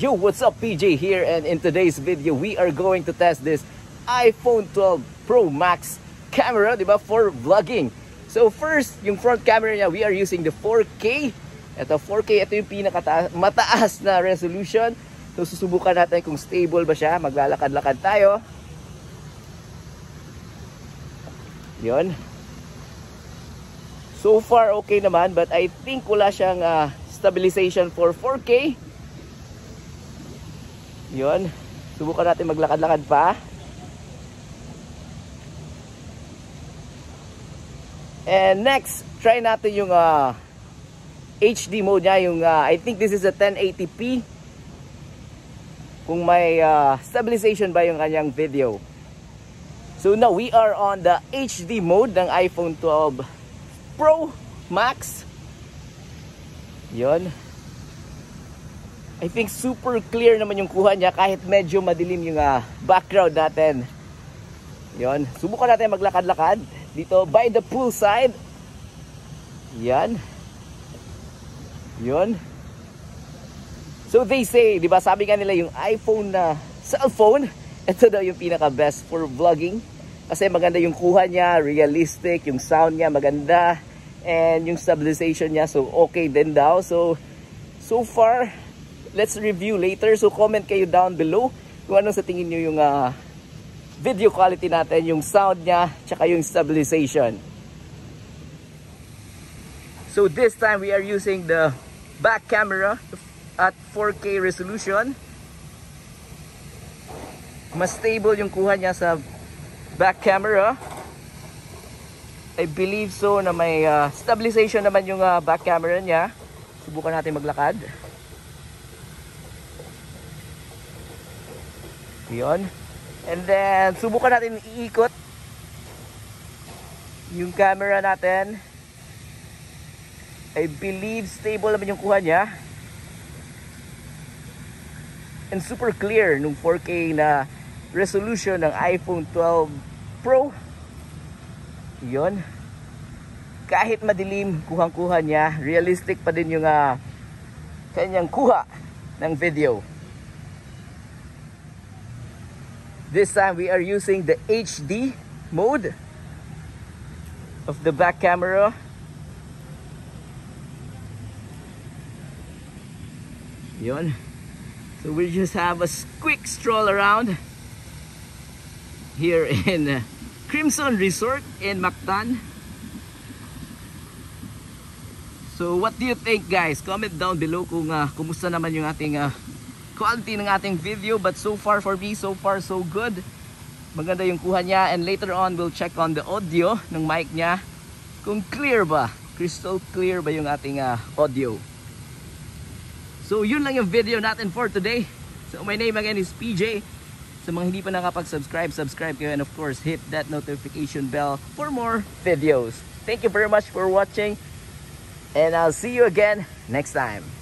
Yo, what's up? Peejay here, and in today's video we are going to test this iPhone 12 Pro Max camera, diba, for vlogging. So first, yung front camera niya, we are using the 4K. Ito 4K, ito yung mataas na resolution. So susubukan natin kung stable ba siya. Maglalakad-lakad tayo. Yun. So far okay naman, but I think wala siyang stabilization for 4K. Yun. Subukan natin maglakad-lakad pa. And next, try natin yung HD mode niya. Yung, I think this is a 1080p. Kung may stabilization ba yung kanyang video. So now, we are on the HD mode ng iPhone 12 Pro Max. Yun. I think super clear naman yung kuha niya kahit medyo madilim yung background natin. Yun. Subukan natin maglakad-lakad dito by the poolside. Yan. Yun. So they say, di ba, sabi nga nila yung iPhone na cellphone, ito daw yung pinaka-best for vlogging. Kasi maganda yung kuha niya, realistic, yung sound niya maganda, and yung stabilization niya, so okay din daw. So far, let's review later. So comment kayo down below kung ano sa tingin nyo yung video quality natin, yung sound niya, tsaka yung stabilization. So this time we are using the back camera at 4K resolution. Mas stable yung kuha niya sa back camera. I believe so na may stabilization naman yung back camera niya. Subukan natin maglakad. Yun. And then, subukan natin iikot yung camera natin. I believe stable naman yung kuha niya. And super clear nung 4K na resolution ng iPhone 12 Pro. Yun. Kahit madilim, kuhang-kuha niya. Realistic pa din yung kanyang kuha ng video. This time we are using the HD mode of the back camera. Yun. So we just have a quick stroll around here in Crimson Resort in Mactan. So what do you think, guys? Comment down below kung kumusta naman yung ating quality ng ating video. But so far for me, so far so good. Maganda yung kuha niya, and later on we'll check on the audio ng mic niya kung clear ba, crystal clear ba yung ating audio. So yun lang yung video natin for today. So my name again is Peejay. Sa mga hindi pa nakapag-subscribe, subscribe kayo, and of course hit that notification bell for more videos. Thank you very much for watching, and I'll see you again next time.